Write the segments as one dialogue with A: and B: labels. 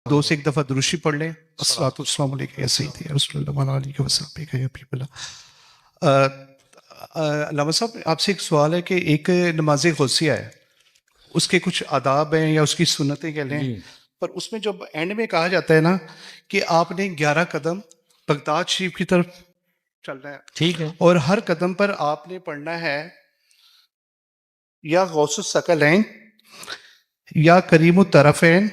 A: دو سے ایک دفعہ درشی پڑھ لیں. الصلاۃ والسلام علیکم یا سیدی یا رسول اللہ وعلی آلہ وصحبہ یا حبیب اللہ. علامہ صاحب آپ سے ایک سوال ہے کہ ایک نماز غوثیہ ہے، اس کے کچھ آداب ہیں یا اس کی سنتیں کہہ لیں، پر اس میں جب اینڈ میں کہا جاتا ہے نا کہ آپ نے 11 قدم بغداد شریف کی طرف چلنا ہے،
B: ٹھیک ہے،
A: اور ہر قدم پر آپ نے پڑھنا ہے یا غوث الثقلین یا کریم الطرفین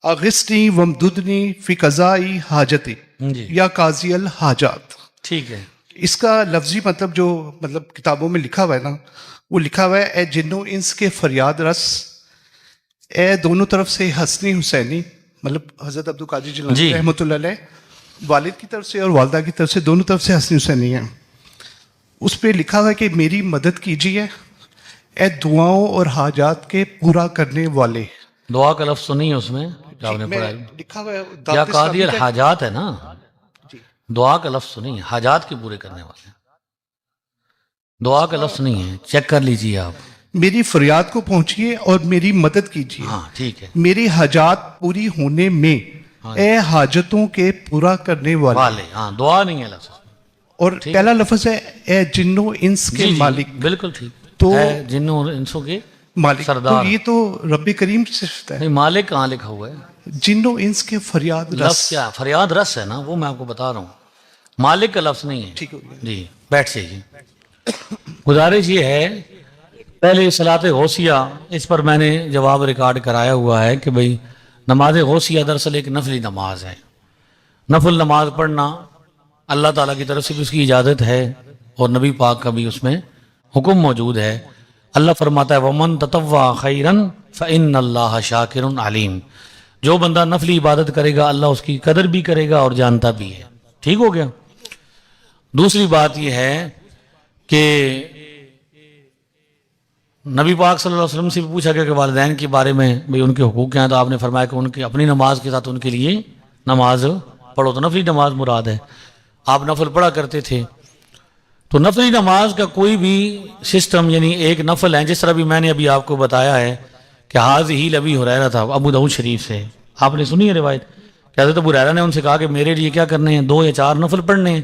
A: اغثنی وامددنی فی قضائی حاجتی
B: جی
A: یا قاضی الحاجات.
B: ٹھیک ہے.
A: اس کا لفظی مطلب جو کتابوں میں لکھا ہوا ہے نا، وہ لکھا ہوا ہے اے جنو انس کے فریاد رس، اے دونوں طرف سے حسنی حسینی، مطلب حضرت عبدالقادر جیلانی رحمۃ اللہ علیہ والد کی طرف سے اور والدہ کی طرف سے دونوں طرف سے حسنی حسینی ہیں. اس پہ لکھا ہوا ہے کہ میری مدد کیجیے اے دعاؤں اور حاجات کے پورا کرنے والے.
B: دعا کا لفظ تو نہیں ہے اس میں جو آپ نے پڑھا ہے،
A: لکھا ہوا ہے
B: یا قاضی الحاجات ہے نا،
A: جی
B: دعا کا لفظ تو نہیں ہے، حاجات کے پورے کرنے والے. دعا کا لفظ نہیں ہے، چیک کر لیجئے آپ.
A: میری فریاد کو پہنچیے اور میری مدد کیجیے،
B: ہاں ٹھیک ہے،
A: میری حاجات پوری ہونے میں اے حاجتوں کے پورا کرنے والے.
B: ہاں دعا نہیں ہے لفظ.
A: اور پہلا لفظ ہے اے جنو انس کے مالک.
B: بالکل ٹھیک.
A: تو
B: جنوں انسوں کے
A: مالک، تو
B: سردار.
A: یہ تو رب کریم سے ہے.
B: نہیں، مالک کہاں لکھا ہوا ہے؟
A: جنو انس کے فریاد رس.
B: لفظ کیا فریاد رس ہے نا، وہ میں آپ کو بتا رہا ہوں، مالک کا لفظ نہیں ہے.
A: ٹھیک ہو گیا.
B: جی بیٹھ جائیے. گزارش یہ ہے، پہلے صلاۃ غوثیہ، اس پر میں نے جواب ریکارڈ کرایا ہوا ہے کہ بھئی نماز غوثیہ دراصل ایک نفلی نماز ہے. نفل نماز پڑھنا اللہ تعالیٰ کی طرف سے بھی اس کی اجازت ہے اور نبی پاک کا بھی اس میں حکم موجود ہے. اللہ فرماتا ہے وَمَن تَطَوَّعَ خَيْرًا فَإِنَّ اللَّهَ شَاكِرٌ عَلِيمٌ. جو بندہ نفلی عبادت کرے گا اللہ اس کی قدر بھی کرے گا اور جانتا بھی ہے. ٹھیک ہو گیا. دوسری بات یہ ہے کہ نبی پاک صلی اللہ علیہ وسلم سے بھی پوچھا گیا کہ والدین کے بارے میں بھئی ان کے حقوق کیا ہیں، تو آپ نے فرمایا کہ ان کی اپنی نماز کے ساتھ ان کے لیے نماز پڑھو. تو نفلی نماز مراد ہے، آپ نفل پڑھا کرتے تھے. تو نفلی نماز کا کوئی بھی سسٹم، یعنی ایک نفل ہے، جس طرح بھی میں نے ابھی آپ کو بتایا ہے کہ حاذہ ابی ہریرہ تھا ابو داؤد شریف سے، آپ نے سنی ہے روایت کہ حضرت ابو ہریرہ نے ان سے کہا کہ میرے لیے کیا کرنے ہیں، 2 یا 4 نفل پڑھنے ہیں،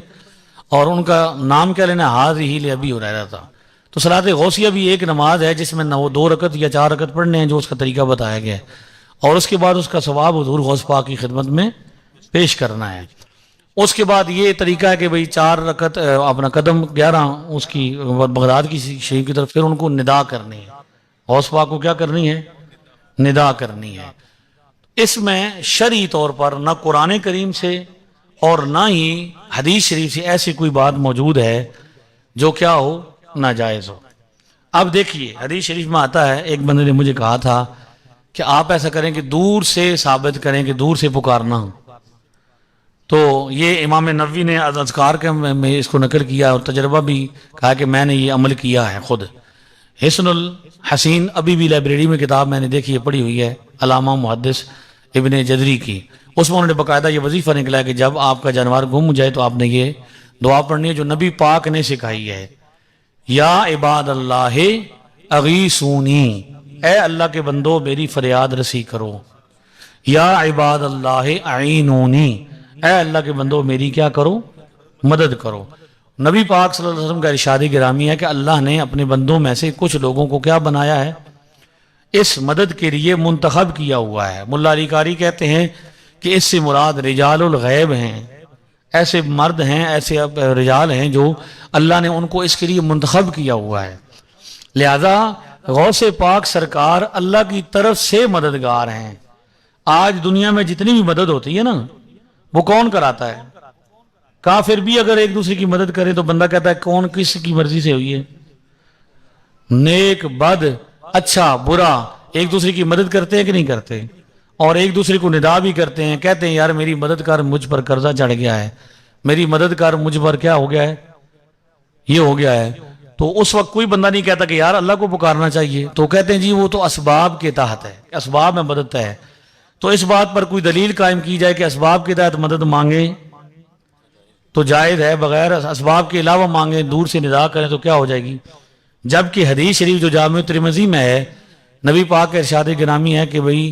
B: اور ان کا نام کیا لینا ہے، حاذہ ابی ہریرہ تھا. تو صلاۃ غوثیہ بھی ایک نماز ہے جس میں 2 رکعت یا 4 رکعت پڑھنے ہیں، جو اس کا طریقہ بتایا گیا ہے، اور اس کے بعد اس کا ثواب حضور غوث پاک کی خدمت میں پیش کرنا ہے. اس کے بعد یہ طریقہ ہے کہ بھئی 4 رکعت اپنا قدم 11 اس کی بغداد کی شریف کی طرف، پھر ان کو ندا کرنی ہے. غوث پاک کو کیا کرنی ہے، ندا کرنی ہے. اس میں شرعی طور پر نہ قرآن کریم سے اور نہ ہی حدیث شریف سے ایسی کوئی بات موجود ہے جو کیا ہو، ناجائز ہو. اب دیکھیے حدیث شریف میں آتا ہے، ایک بندے نے مجھے کہا تھا کہ آپ ایسا کریں کہ دور سے ثابت کریں کہ دور سے پکارنا ہو. تو یہ امام نووی نے اذکار کے میں اس کو نقل کیا اور تجربہ بھی کہا کہ میں نے یہ عمل کیا ہے خود. حسن الحسین ابھی بھی لائبریری میں کتاب میں نے دیکھی ہے، پڑھی ہوئی ہے، علامہ محدث ابن جدری کی. اس میں انہوں نے باقاعدہ یہ وظیفہ نکلا کہ جب آپ کا جانور گم ہو جائے تو آپ نے یہ دعا پڑھنی ہے جو نبی پاک نے سکھائی ہے، یا عباد اللہ اغیثونی، اے اللہ کے بندو میری فریاد رسی کرو، یا عباد اللہ اعینونی، اے اللہ کے بندو میری کیا کرو، مدد کرو. نبی پاک صلی اللہ علیہ وسلم کا ارشاد گرامی ہے کہ اللہ نے اپنے بندوں میں سے کچھ لوگوں کو کیا بنایا ہے، اس مدد کے لیے منتخب کیا ہوا ہے. ملا علی قاری کہتے ہیں کہ اس سے مراد رجال الغیب ہیں، ایسے مرد ہیں، ایسے رجال ہیں جو اللہ نے ان کو اس کے لیے منتخب کیا ہوا ہے. لہذا غوث پاک سرکار اللہ کی طرف سے مددگار ہیں. آج دنیا میں جتنی بھی مدد ہوتی ہے نا، وہ کون کراتا ہے؟ کافر بھی اگر ایک دوسرے کی مدد کرے تو بندہ کہتا ہے کون کس کی مرضی سے ہوئی ہے. نیک بد اچھا برا ایک دوسرے کی مدد کرتے ہیں کہ نہیں کرتے، اور ایک دوسرے کو ندا بھی کرتے ہیں، کہتے ہیں یار میری مدد کر، مجھ پر قرضہ چڑھ گیا ہے، میری مدد کر، مجھ پر کیا ہو گیا ہے، یہ ہو گیا ہے. تو اس وقت کوئی بندہ نہیں کہتا کہ یار اللہ کو پکارنا چاہیے، تو کہتے ہیں جی وہ تو اسباب کے تحت ہے، اسباب میں مدد ہے. تو اس بات پر کوئی دلیل قائم کی جائے کہ اسباب کے تحت مدد مانگے تو جائز ہے، بغیر اسباب کے علاوہ مانگیں، دور سے ندا کریں تو کیا ہو جائے گی. جبکہ حدیث شریف جو جامع ترمذی میں ہے، نبی پاک کے ارشاد گرامی ہے کہ بھئی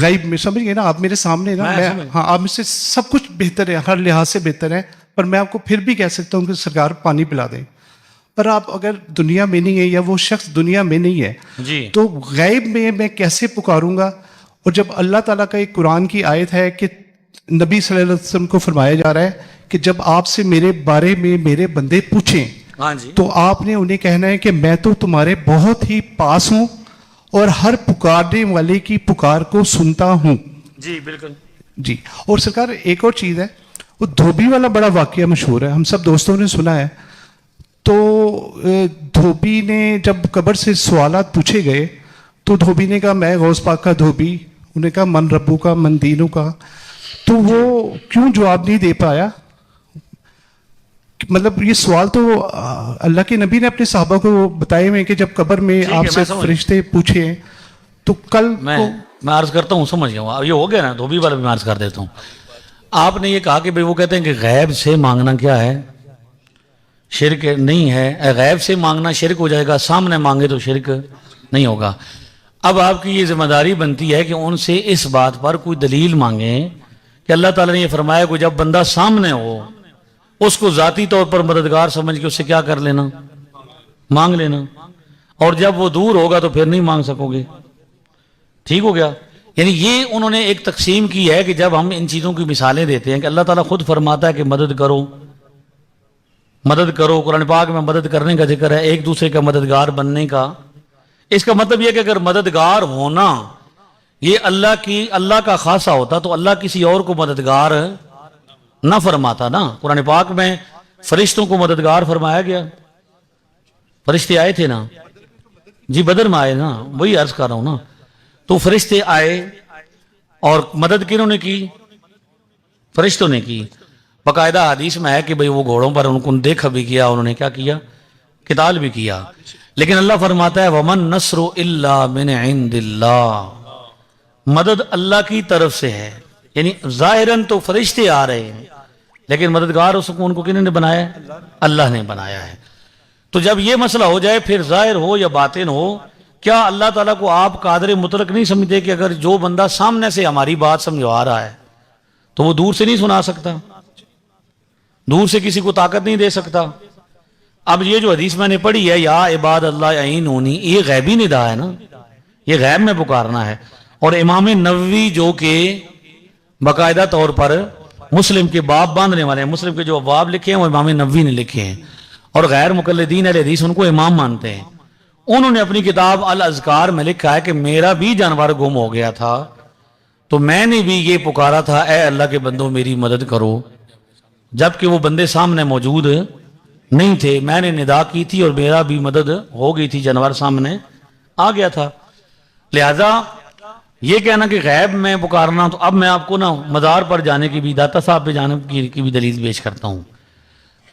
A: غیب میں سمجھ گئے نا آپ میرے سامنے نا
B: میں سمجھ۔
A: ہاں آپ مجھ سے سب کچھ بہتر ہے، ہر لحاظ سے بہتر ہے، پر میں آپ کو پھر بھی کہہ سکتا ہوں کہ سرکار پانی پلا دیں، پر آپ اگر دنیا میں نہیں ہے یا وہ شخص دنیا میں نہیں ہے
B: جی
A: تو غیب میں کیسے پکاروں گا؟ اور جب اللہ تعالیٰ کا ایک قرآن کی آیت ہے کہ نبی صلی اللہ علیہ وسلم کو فرمایا جا رہا ہے کہ جب آپ سے میرے بارے میں میرے بندے پوچھیں
B: ہاں جی
A: تو آپ نے انہیں کہنا ہے کہ میں تو تمہارے بہت ہی پاس ہوں اور ہر پکارنے والے کی پکار کو سنتا ہوں.
B: جی بالکل.
A: جی اور سرکار ایک اور چیز ہے، وہ دھوبی والا بڑا واقعہ مشہور ہے، ہم سب دوستوں نے سنا ہے. تو دھوبی نے جب قبر سے سوالات پوچھے گئے تو دھوبی نے کہا میں غوث پاک کا دھوبی، انہیں کہا من ربو کا من دینوں کا. تو وہ کیوں جواب نہیں دے پایا؟ مطلب یہ سوال تو اللہ کے نبی نے اپنے صحابہ کو بتائے ہوئے کہ جب قبر میں آپ سے فرشتے پوچھے تو کل
B: میں عرض کرتا ہوں، سمجھ گیا ہوں، یہ ہو گیا نا دھوبی والا بھی میں عرض کر دیتا ہوں. آپ نے یہ کہا کہ بھئی وہ کہتے ہیں کہ غیب سے مانگنا کیا ہے؟ شرک نہیں ہے. غیب سے مانگنا شرک ہو جائے گا، سامنے مانگے تو شرک نہیں ہوگا. اب آپ کی یہ ذمہ داری بنتی ہے کہ ان سے اس بات پر کوئی دلیل مانگیں کہ اللہ تعالیٰ نے یہ فرمایا کہ جب بندہ سامنے ہو اس کو ذاتی طور پر مددگار سمجھ کے اس سے کیا کر لینا، مانگ لینا، اور جب وہ دور ہوگا تو پھر نہیں مانگ سکو گے. ٹھیک ہو گیا؟ یعنی یہ انہوں نے ایک تقسیم کی ہے کہ جب ہم ان چیزوں کی مثالیں دیتے ہیں کہ اللہ تعالیٰ خود فرماتا ہے کہ مدد کرو مدد کرو، قرآن پاک میں مدد کرنے کا ذکر ہے، ایک دوسرے کا مددگار بننے کا. اس کا مطلب یہ کہ اگر مددگار ہونا یہ اللہ کا خاصہ ہوتا تو اللہ کسی اور کو مددگار نہ فرماتا نا. قرآن پاک میں فرشتوں کو مددگار فرمایا گیا، فرشتے آئے تھے نا. جی بدر میں آئے نا، وہی عرض کر رہا ہوں نا. تو فرشتے آئے اور مدد کنہوں نے کی؟ فرشتوں نے کی. باقاعدہ حدیث میں ہے کہ بھئی وہ گھوڑوں پر ان کو دیکھا بھی کیا، انہوں نے کیا کیا؟ قتال بھی کیا. لیکن اللہ فرماتا ہے وَمَن نَصْرُ إِلَّا مِنْ عِنْدِ اللَّهِ، مدد اللہ کی طرف سے ہے. یعنی ظاہراً تو فرشتے آ رہے ہیں لیکن مددگار اس کو ان کو کنہوں نے بنایا ہے؟ اللہ نے بنایا ہے. تو جب یہ مسئلہ ہو جائے پھر ظاہر ہو یا باطن ہو، کیا اللہ تعالیٰ کو آپ قادر مطلق نہیں سمجھتے کہ اگر جو بندہ سامنے سے ہماری بات سمجھوا رہا ہے تو وہ دور سے نہیں سنا سکتا، دور سے کسی کو طاقت نہیں دے سکتا؟ اب یہ جو حدیث میں نے پڑھی ہے یا عباد اللہ اعینونی، یہ غیبی ندا ہے نا، یہ غیب میں پکارنا ہے. اور امام نووی جو کہ باقاعدہ طور پر مسلم کے باب باندھنے والے ہیں، مسلم کے جو ابواب لکھے ہیں وہ امام نووی نے لکھے ہیں، اور غیر مقلدین اہل حدیث ان کو امام مانتے ہیں. انہوں نے اپنی کتاب الاذکار میں لکھا ہے کہ میرا بھی جانور گم ہو گیا تھا تو میں نے بھی یہ پکارا تھا اے اللہ کے بندوں میری مدد کرو، جبکہ وہ بندے سامنے موجود نہیں تھے. میں نے ندا کی تھی اور میرا بھی مدد ہو گئی تھی، جانور سامنے آ گیا تھا. لہذا یہ کہنا کہ غیب میں پکارنا، تو اب میں آپ کو نا مزار پر جانے کی بھی، داتا صاحب پہ جانے کی بھی دلیل پیش کرتا ہوں،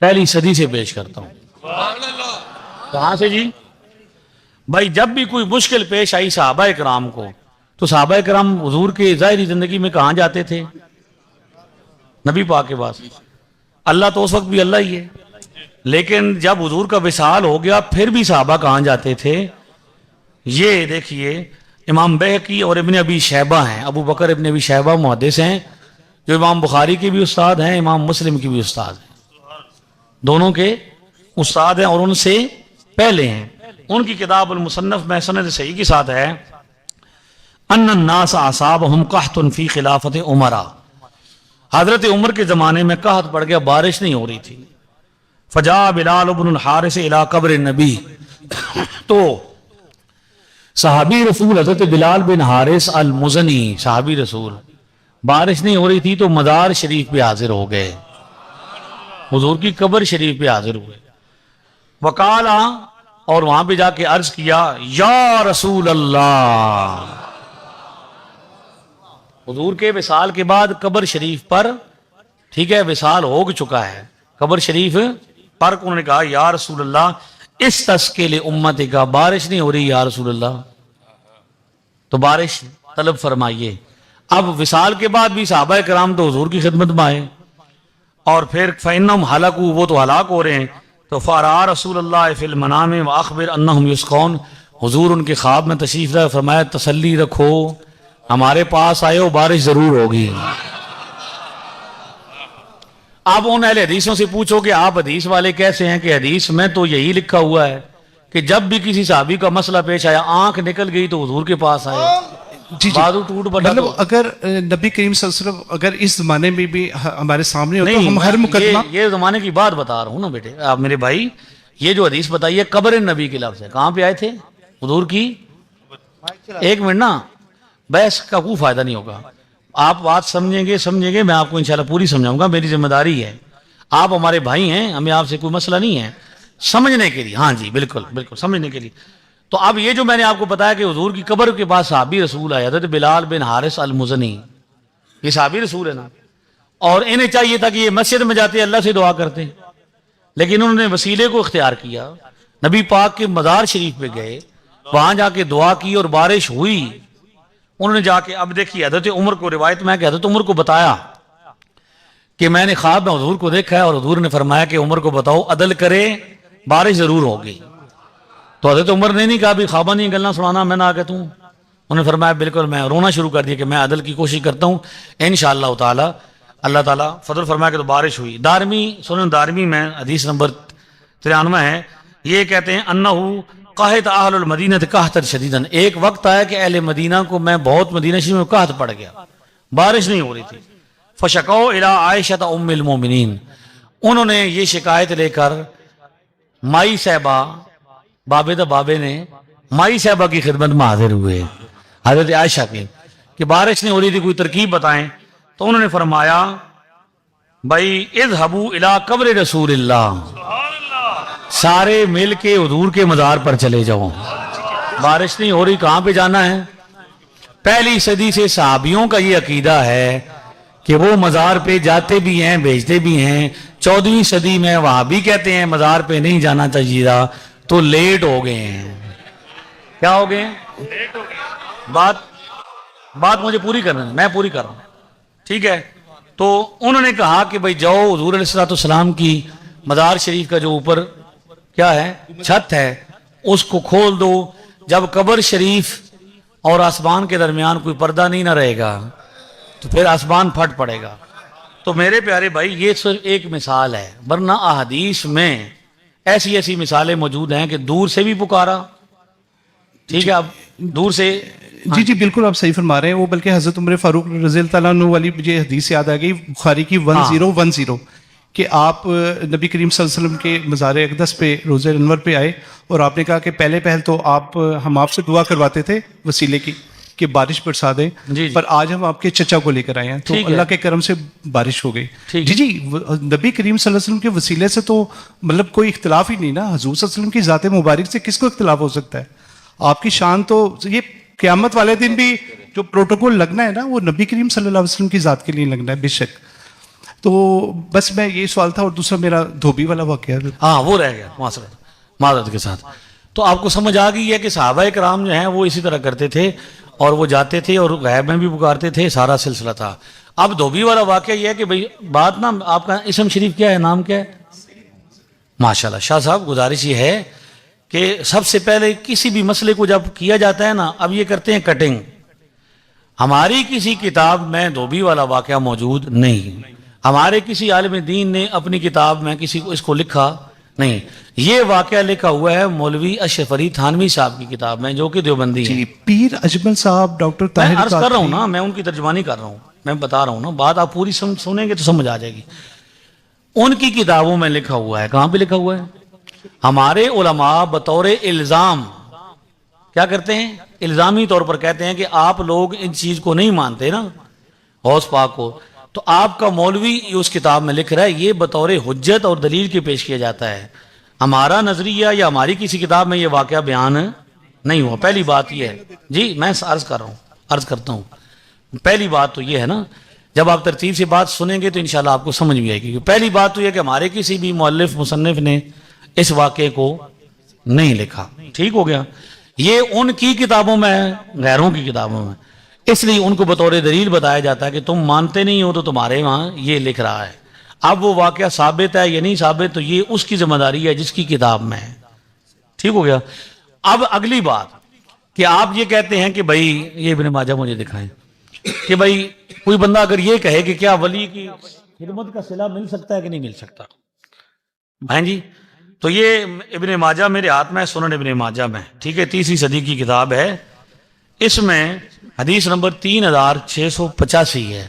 B: پہلی صدی سے پیش کرتا ہوں. کہاں سے جی؟ بھائی جب بھی کوئی مشکل پیش آئی صحابہ کرام کو تو صحابہ کرام حضور کے ظاہری زندگی میں کہاں جاتے تھے؟ نبی پاک کے پاس. اللہ تو اس وقت بھی اللہ ہی ہے، لیکن جب حضور کا وصال ہو گیا پھر بھی صحابہ کہاں جاتے تھے؟ یہ دیکھیے امام بہقی اور ابن ابی شیبہ ہیں، ابو بکر ابن ابی شیبہ محدث ہیں جو امام بخاری کے بھی استاد ہیں، امام مسلم کے بھی استاد ہیں، دونوں کے استاد ہیں اور ان سے پہلے ہیں. ان کی کتاب المصنف میں سند صحیح کے ساتھ ہے ان الناس اصابهم قحط فی خلافت عمر، حضرت عمر کے زمانے میں قحط پڑ گیا، بارش نہیں ہو رہی تھی. فجاء بلال بن الحارث الى قبر النبی، تو صحابی رسول حضرت بلال بن حارث المزنی، صحابی رسول، بارش نہیں ہو رہی تھی تو مزار شریف پہ حاضر ہو گئے، حضور کی قبر شریف پہ حاضر ہوئے. وقالا، اور وہاں پہ جا کے عرض کیا یا رسول اللہ. حضور کے وصال کے بعد قبر شریف پر، ٹھیک ہے وصال ہو چکا ہے، قبر شریف پر انہوں نے کہا یا رسول اللہ اس تسکے لئے امت کا، بارش نہیں ہو رہی یا رسول اللہ، تو بارش طلب فرمائیے. اب وصال کے بعد بھی صحابہ کرام تو حضور کی خدمت میں آئے، اور پھر فَإِنَّهُمْ هَلَكُوا، وہ تو ہلاک ہو رہے ہیں. تو فَرَأَى رسول اللہ فی المنام وَأَخْبِرْ أَنَّهُمْ يُسْقَوْنَ، حضور ان کے خواب میں تشریف لائے، فرمایا تسلی رکھو ہمارے پاس آئے ہو بارش ضرور ہوگی. آپ ان اہل حدیثوں سے پوچھو کہ آپ حدیث والے کیسے ہیں, کہ حدیث میں تو یہی لکھا ہوا ہے کہ جب بھی کسی صحابی کا مسئلہ پیش آیا, آنکھ نکل گئی تو حضور کے پاس آئے,
A: جی
B: بازو ٹوٹ پڑا.
A: مطلب اگر نبی کریم صلی اللہ علیہ وسلم اگر اس زمانے میں بھی ہمارے سامنے ہوتا, ہم ہر مقدمہ
B: یہ زمانے کی بات بتا رہا ہوں نا بیٹے, آپ میرے بھائی. یہ جو حدیث بتائیے قبر نبی کے لفظ ہے, کہاں پہ آئے تھے حضور کی. ایک منٹ نا, بحث کا کوئی فائدہ نہیں ہوگا. آپ بات سمجھیں گے, میں آپ کو انشاءاللہ پوری سمجھاؤں گا, میری ذمہ داری ہے. آپ ہمارے بھائی ہیں, ہمیں آپ سے کوئی مسئلہ نہیں ہے, سمجھنے کے لیے. ہاں جی بالکل بالکل سمجھنے کے لیے. تو اب یہ جو میں نے آپ کو بتایا کہ حضور کی قبر کے پاس صحابی رسول آیا تھا, بلال بن حارث المزنی, یہ صحابی رسول ہے نا, اور انہیں چاہیے تھا کہ یہ مسجد میں جاتے اللہ سے دعا کرتے, لیکن انہوں نے وسیلے کو اختیار کیا. نبی پاک کے مزار شریف پہ گئے, وہاں جا کے دعا کی اور بارش ہوئی. انہوں نے جا کے, اب دیکھیے حضرت عمر کو روایت میں کہ حضرت عمر کو بتایا کہ میں نے خواب میں حضور کو دیکھا ہے, اور حضور نے فرمایا کہ عمر کو بتاؤ عدل کرے, بارش ضرور ہوگی. تو حضرت عمر نے نہیں کہا بھی خوابہ نہیں گلنا سنانا میں نہ آ کے توں. انہوں نے فرمایا بالکل, میں رونا شروع کر دیا کہ میں عدل کی کوشش کرتا ہوں انشاءاللہ تعالی. اللہ تعالیٰ فضل فرمایا کہ تو بارش ہوئی. دارمی سنن دارمی میں حدیث نمبر 93 ہے, یہ کہتے ہیں انہو قاہت اہل المدینہ قحطا شدیداً, ایک وقت آیا کہ اہل مدینہ کو میں بہت مدینہ شریف میں قحط پڑ گیا, بارش نہیں ہو رہی تھی. فشکو الی عائشہ ام المومنین, انہوں نے یہ شکایت لے کر مائی صاحبہ, بابے نے مائی صاحبہ کی خدمت میں حاضر ہوئے حضرت عائشہ کے, کہ بارش نہیں ہو رہی تھی, کوئی ترکیب بتائیں. تو انہوں نے فرمایا بھائی اذهبوا الی قبر رسول اللہ, سارے مل کے حضور کے مزار پر چلے جاؤ, بارش نہیں ہو رہی کہاں پہ جانا ہے. پہلی صدی سے صحابیوں کا یہ عقیدہ ہے کہ وہ مزار پہ جاتے بھی ہیں بھیجتے بھی ہیں. 14ویں صدی میں وہاں بھی کہتے ہیں مزار پہ نہیں جانا چاہیے تھا, تو لیٹ ہو گئے ہیں. کیا ہو گئے ہیں؟ بات مجھے پوری کرنا ہے, میں پوری کر رہا ہوں, ٹھیک ہے. تو انہوں نے کہا کہ بھائی جاؤ حضور علیہ السلام کی مزار شریف کا جو اوپر کیا ہے چھت ہے اس کو کھول دو. جب قبر شریف اور آسمان کے درمیان کوئی پردہ نہیں نہ رہے گا تو پھر آسمان پھٹ پڑے گا. تو میرے پیارے بھائی یہ صرف ایک مثال ہے, ورنہ احادیث میں ایسی مثالیں موجود ہیں کہ دور سے بھی پکارا, ٹھیک ہے, اب دور سے.
A: جی بالکل آپ صحیح فرما رہے ہیں. وہ بلکہ حضرت عمر فاروق رضی اللہ تعالیٰ عنہ والی مجھے حدیث یاد آ گئی بخاری کی 1010 کہ آپ نبی کریم صلی اللہ علیہ وسلم کے مزار اقدس پہ روزہ انور پہ آئے, اور آپ نے کہا کہ پہلے پہل تو ہم آپ سے دعا کرواتے تھے وسیلے کی کہ بارش برسا دیں, پر آج ہم آپ کے چچا کو لے کر آئے ہیں, تو اللہ کے کرم سے بارش ہو گئی. جی نبی کریم صلی اللہ علیہ وسلم کے وسیلے سے تو مطلب کوئی اختلاف ہی نہیں نا. حضور صلی اللہ علیہ وسلم کی ذات مبارک سے کس کو اختلاف ہو سکتا ہے. آپ کی شان تو یہ قیامت والے دن بھی جو پروٹوکول لگنا ہے نا وہ نبی کریم صلی اللہ علیہ وسلم کی ذات کے لیے لگنا ہے بے شک. تو بس میں یہ سوال تھا, اور دوسرا میرا دھوبی والا واقعہ,
B: ہاں وہ رہ گیا معذرت کے ساتھ. تو آپ کو سمجھ آ گئی ہے کہ صحابہ کرام جو ہیں وہ اسی طرح کرتے تھے, اور وہ جاتے تھے اور غیب میں بھی پکارتے تھے, سارا سلسلہ تھا. اب دھوبی والا واقعہ یہ ہے کہ بھئی بات نا, آپ کا اسم شریف کیا ہے, نام کیا ہے؟ ماشاءاللہ شاہ صاحب, گزارش یہ ہے کہ سب سے پہلے کسی بھی مسئلے کو جب کیا جاتا ہے نا, اب یہ کرتے ہیں کٹنگ. ہماری کسی کتاب میں دھوبی والا واقعہ موجود نہیں, ہمارے کسی عالم دین نے اپنی کتاب میں کسی کو اس کو لکھا نہیں. یہ واقعہ لکھا ہوا ہے مولوی اشرف علی تھانوی صاحب کی کتاب میں, جو کہ دیوبندی ہیں.
A: پیر اجمل صاحب, ڈاکٹر طاہر,
B: میں عرض کر رہا ہوں نا, میں ان کی ترجمانی کر رہا ہوں, میں بتا رہا ہوں نا, بات آپ پوری سنیں گے تو سمجھ آ جائے گی. ان کی کتابوں میں لکھا ہوا ہے. کہاں پہ لکھا ہوا ہے؟ ہمارے علماء بطور الزام کیا کرتے ہیں, الزامی طور پر کہتے ہیں کہ آپ لوگ ان چیز کو نہیں مانتے نا غوث پاک کو, تو آپ کا مولوی اس کتاب میں لکھ رہا ہے, یہ بطور حجت اور دلیل کے پیش کیا جاتا ہے. ہمارا نظریہ یا ہماری کسی کتاب میں یہ واقعہ بیان نہیں ہوا. پہلی بات یہ ہے, جی میں عرض کرتا ہوں, پہلی بات تو یہ ہے نا, جب آپ ترتیب سے بات سنیں گے تو انشاءاللہ آپ کو سمجھ بھی آئے گی. پہلی بات تو یہ کہ ہمارے کسی بھی مؤلف مصنف نے اس واقعے کو نہیں لکھا, ٹھیک ہو گیا. یہ ان کی کتابوں میں ہے, غیروں کی کتابوں میں, اس لیے ان کو بطور دلیل بتایا جاتا ہے کہ تم مانتے نہیں ہو تو تمہارے وہاں یہ لکھ رہا ہے. اب وہ واقعہ ثابت ہے یا نہیں ثابت, تو یہ اس کی ذمہ داری ہے جس کی کتاب میں ہے, ٹھیک ہو گیا. اب اگلی بات, کہ آپ یہ کہتے ہیں کہ بھائی یہ ابن ماجہ مجھے دکھائیں کہ بھائی کوئی بندہ اگر یہ کہے کہ کیا ولی کی خدمت کا صلہ مل سکتا ہے کہ نہیں مل سکتا، ہیں جی، تو یہ ابن ماجہ میرے ہاتھ میں، سنن ابن ماجہ میں، ٹھیک ہے، 3 صدی کی کتاب ہے، اس میں حدیث نمبر 3685 ہے۔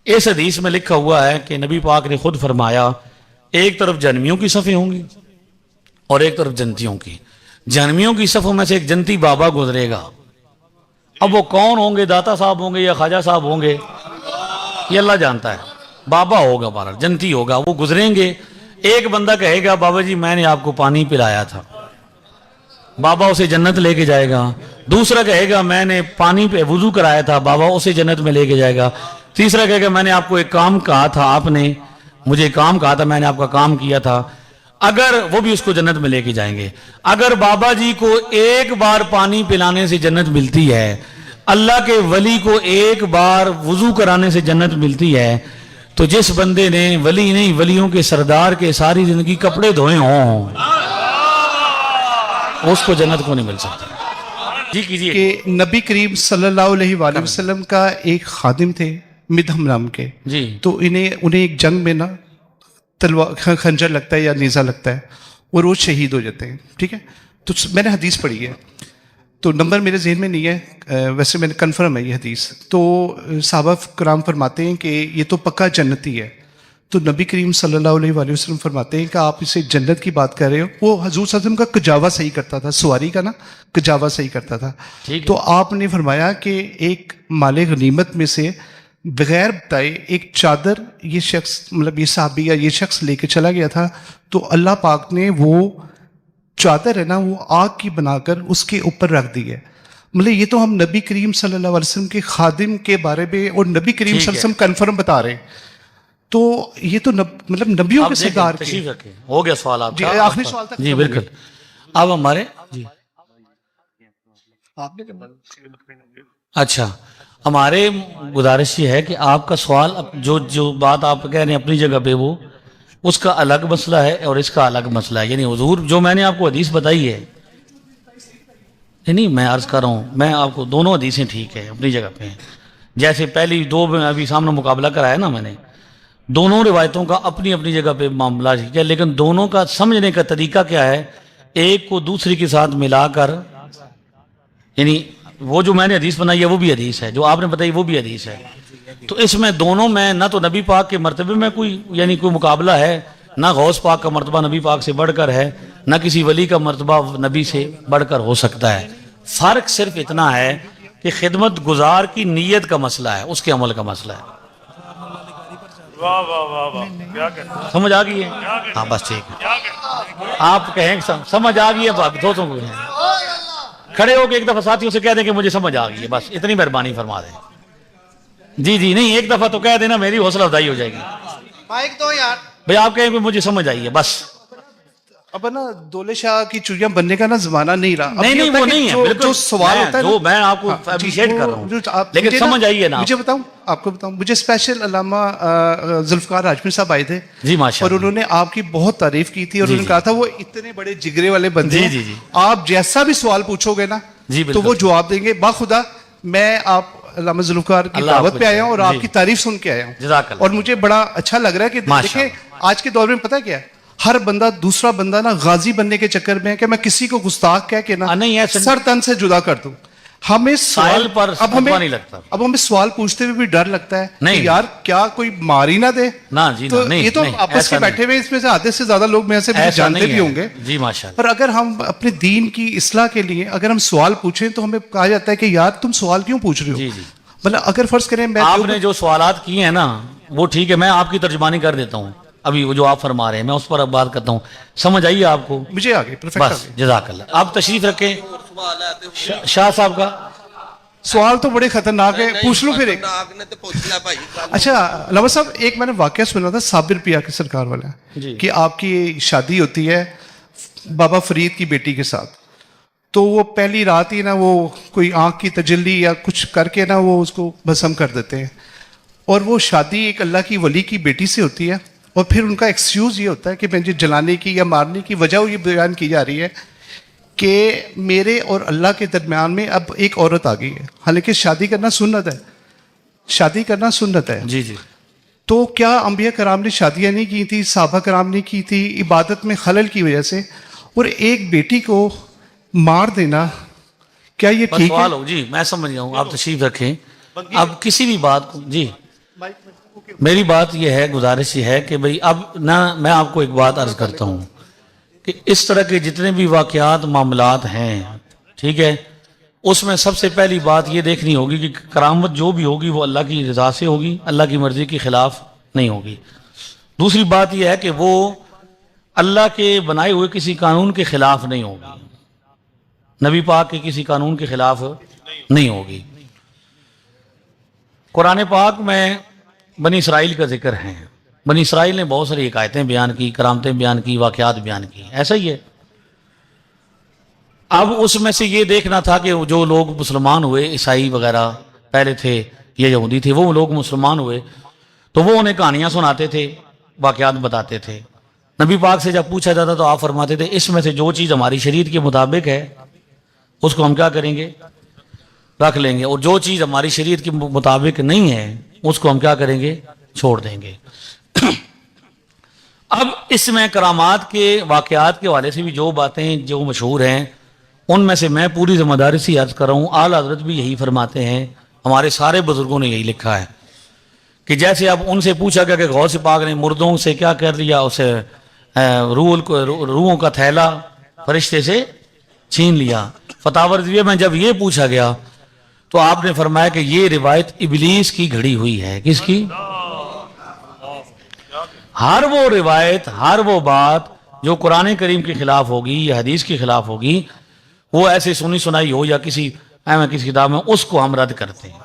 B: اس حدیث میں لکھا ہوا ہے کہ نبی پاک نے خود فرمایا ایک طرف جہنمیوں کی صفیں ہوں گی اور ایک طرف جنتیوں کی، جہنمیوں کی صفوں میں سے ایک جنتی بابا گزرے گا، اب وہ کون ہوں گے، داتا صاحب ہوں گے یا خواجہ صاحب ہوں گے، یہ اللہ جانتا ہے، بابا ہوگا، بارہ جنتی ہوگا، وہ گزریں گے، ایک بندہ کہے گا بابا جی میں نے آپ کو پانی پلایا تھا، بابا اسے جنت لے کے جائے گا، دوسرا کہے گا میں نے پانی پہ وضو کرایا تھا، بابا اسے جنت میں لے کے جائے گا، تیسرا کہے گا میں نے آپ کو ایک کام کہا تھا، آپ نے مجھے کام کہا تھا، میں نے آپ کا کام کیا تھا، اگر وہ بھی اس کو جنت میں لے کے جائیں گے۔ اگر بابا جی کو ایک بار پانی پلانے سے جنت ملتی ہے، اللہ کے ولی کو ایک بار وضو کرانے سے جنت ملتی ہے، تو جس بندے نے ولی نہیں ولیوں کے سردار کے ساری زندگی کپڑے دھوئے ہوں اس کو جنت کو نہیں مل سکتا۔ جی کیجیے۔
A: کہ نبی کریم صلی اللہ علیہ وآلہ وسلم کا ایک خادم تھے مدھم نام کے،
B: جی
A: تو انہیں ایک جنگ میں نا تلوار خنجر لگتا ہے یا نیزہ لگتا ہے اور وہ شہید ہو جاتے ہیں، ٹھیک ہے، تو میں نے حدیث پڑھی ہے، تو نمبر میرے ذہن میں نہیں ہے، ویسے میں نے کنفرم ہے یہ حدیث، تو صحابہ کرام فرماتے ہیں کہ یہ تو پکا جنتی ہے، تو نبی کریم صلی اللہ علیہ وآلہ وسلم فرماتے ہیں کہ آپ اسے جنت کی بات کر رہے ہو، وہ حضور صلی اللہ علیہ وسلم کا کجاوا صحیح کرتا تھا، سواری کا نا کجاوا صحیح کرتا تھا، تو آپ نے فرمایا کہ ایک مال غنیمت میں سے بغیر بتائے ایک چادر یہ شخص مطلب یہ صحابی یا یہ شخص لے کے چلا گیا تھا، تو اللہ پاک نے وہ چادر ہے نا وہ آگ کی بنا کر اس کے اوپر رکھ دی ہے۔ مطلب یہ تو ہم نبی کریم صلی اللہ علیہ وسلم کے خادم کے بارے میں اور نبی کریم صلی اللہ علیہ وسلم کنفرم بتا رہے ہیں، تو یہ تو مطلب نبیوں کے سردار کے
B: تشریف رکھیں، ہو گیا سوال آپ
A: جی
B: کا،
A: آخری سوال تک
B: جی بالکل۔ اب ہمارے جی اچھا ہمارے گزارش یہ ہے کہ آپ کا سوال جو بات آپ کہہ رہے ہیں اپنی جگہ پہ وہ اس کا الگ مسئلہ ہے اور اس کا الگ مسئلہ ہے، یعنی حضور جو میں نے آپ کو حدیث بتائی ہے، نہیں میں عرض کر رہا ہوں میں آپ کو دونوں حدیثیں ٹھیک ہے اپنی جگہ پہ ہیں، جیسے پہلی دو میں ابھی سامنے مقابلہ کرایا نا میں نے، دونوں روایتوں کا اپنی اپنی جگہ پہ معاملہ ٹھیک ہے، لیکن دونوں کا سمجھنے کا طریقہ کیا ہے، ایک کو دوسری کے ساتھ ملا کر، یعنی وہ جو میں نے حدیث بنائی ہے وہ بھی حدیث ہے، جو آپ نے بتائی وہ بھی حدیث ہے، تو اس میں دونوں میں نہ تو نبی پاک کے مرتبے میں کوئی یعنی کوئی مقابلہ ہے، نہ غوث پاک کا مرتبہ نبی پاک سے بڑھ کر ہے، نہ کسی ولی کا مرتبہ نبی سے بڑھ کر ہو سکتا ہے، فرق صرف اتنا ہے کہ خدمت گزار کی نیت کا مسئلہ ہے، اس کے عمل کا مسئلہ ہے۔ سمجھ آ گئی ہے؟ ہاں بس ٹھیک ہے، آپ کہیں سمجھ آ گئی ہے، دوستوں کو کھڑے ہو کے ایک دفعہ ساتھیوں سے کہہ دیں کہ مجھے سمجھ آ گئی ہے، بس اتنی مہربانی فرما دیں۔ جی جی نہیں ایک دفعہ تو کہہ دینا، میری حوصلہ افزائی ہو جائے گی،
A: مائک دو یار
B: بھئی آپ کہیں کہ مجھے سمجھ آئی ہے بس۔
A: اب نا دولے شاہ کی چوڑیاں بننے کا نا زمانہ نہیں رہا،
B: نہیں وہ نہیں ہے، بالکل
A: جو سوال ہوتا ہے
B: جو میں آپ کو اپریشیٹ کر رہا ہوں، لیکن سمجھ آئیے نا،
A: مجھے بتاؤں آپ کو بتاؤں، مجھے اسپیشل علامہ ذوالفقار راجمی صاحب آئے تھے
B: جی ماشاء
A: اور انہوں نے آپ کی بہت تعریف کی تھی اور انہوں نے کہا تھا وہ اتنے بڑے جگرے والے بندے ہیں، آپ جیسا بھی سوال پوچھو گے نا تو وہ جواب دیں گے، باخدا میں آپ علامہ ذوالفقار کی دعوت پہ آیا ہوں اور آپ کی تعریف سن کے آیا ہوں، اور مجھے بڑا اچھا لگ رہا ہے کہ دیکھیں آج کے دور میں پتہ کیا ہے، ہر بندہ دوسرا بندہ نا غازی بننے کے چکر میں ہے کہ میں کسی کو گستاخ کہہ کے نا سر تن سے جدا کر دوں، ہمیں سوال
B: پر
A: اب ہمیں سوال پوچھتے ہوئے بھی ڈر لگتا ہے کہ یار کیا کوئی مار ہی نہ دے، تو یہ تو آپس کے بیٹھے ہوئے اس میں سے آدھے سے زیادہ لوگ میں سے جانتے بھی ہوں گے، پر اگر ہم اپنے دین کی اصلاح کے لیے اگر ہم سوال پوچھیں تو ہمیں کہا جاتا ہے کہ یار تم سوال کیوں پوچھ رہے ہو، مطلب اگر فرض کریں میں
B: آپ نے جو سوالات کیے ہیں نا وہ ٹھیک ہے، میں آپ کی ترجمانی کر دیتا ہوں، ابھی وہ جو آپ فرما رہے ہیں میں اس پر اب بات کرتا ہوں، سمجھ آئیے آپ کو؟
A: مجھے آگے
B: بس جزاک اللہ، آپ تشریف رکھیں شاہ صاحب کا
A: سوال تو بڑے خطرناک ہے، پوچھ لوں پھر ایک۔ اچھا علامہ صاحب ایک میں نے واقعہ سنا تھا صابر پیا کی سرکار والا کہ آپ کی شادی ہوتی ہے بابا فرید کی بیٹی کے ساتھ، تو وہ پہلی رات ہی نا وہ کوئی آنکھ کی تجلی یا کچھ کر کے نا وہ اس کو بھسم کر دیتے ہیں، اور وہ شادی ایک اللہ کی ولی کی بیٹی سے ہوتی ہے، اور پھر ان کا ایکسکیوز یہ ہوتا ہے کہ مجھے جلانے کی یا مارنے کی وجہ یہ بیان کی جا رہی ہے کہ میرے اور اللہ کے درمیان میں اب ایک عورت آ گئی ہے، حالانکہ شادی کرنا سنت ہے، شادی کرنا سنت ہے،
B: جی جی
A: تو کیا انبیاء کرام نے شادیاں نہیں کی تھی، صحابہ کرام نے کی تھی عبادت میں خلل کی وجہ سے، اور ایک بیٹی کو مار دینا، کیا یہ
B: بس
A: ٹھیک ہے؟
B: سوال ہو جی، میں سمجھ گیا ہوں، آپ تشریف رکھیں. اب کسی بھی بات کو جی میری بات یہ ہے، گزارش یہ ہے کہ بھئی اب نہ میں آپ کو ایک بات عرض کرتا ہوں کہ اس طرح کے جتنے بھی واقعات معاملات ہیں، ٹھیک ہے، اس میں سب سے پہلی بات یہ دیکھنی ہوگی کہ کرامت جو بھی ہوگی وہ اللہ کی رضا سے ہوگی، اللہ کی مرضی کے خلاف نہیں ہوگی. دوسری بات یہ ہے کہ وہ اللہ کے بنائے ہوئے کسی قانون کے خلاف نہیں ہوگی، نبی پاک کے کسی قانون کے خلاف نہیں ہوگی. قرآن پاک میں بنی اسرائیل کا ذکر ہے، بنی اسرائیل نے بہت ساری حکایتیں بیان کی، کرامتیں بیان کی، واقعات بیان کی، ایسا ہی ہے. اب اس میں سے یہ دیکھنا تھا کہ جو لوگ مسلمان ہوئے، عیسائی وغیرہ پہلے تھے، یہ یہودی تھے، وہ لوگ مسلمان ہوئے تو وہ انہیں کہانیاں سناتے تھے، واقعات بتاتے تھے. نبی پاک سے جب پوچھا جاتا تو آپ فرماتے تھے اس میں سے جو چیز ہماری شریعت کے مطابق ہے اس کو ہم کیا کریں گے، رکھ لیں گے، اور جو چیز ہماری شریعت کے مطابق نہیں ہے اس کو ہم کیا کریں گے، چھوڑ دیں گے. اب اس میں کرامات کے واقعات کے حوالے سے بھی جو باتیں جو مشہور ہیں ان میں سے میں پوری ذمہ داری سے عرض کر رہا ہوں، اعلیٰ حضرت بھی یہی فرماتے ہیں، ہمارے سارے بزرگوں نے یہی لکھا ہے کہ جیسے اب ان سے پوچھا گیا کہ غوث پاک نے مردوں سے کیا کر لیا، اسے روحوں کا تھیلا فرشتے سے چھین لیا. فتاوی رضویہ میں جب یہ پوچھا گیا تو آپ نے فرمایا کہ یہ روایت ابلیس کی گھڑی ہوئی ہے. کس کی؟ ہر وہ روایت، ہر وہ بات جو قرآن کریم کے خلاف ہوگی یا حدیث کے خلاف ہوگی، وہ ایسے سنی سنائی ہو یا کسی کتاب میں، اس کو ہم رد کرتے ہیں.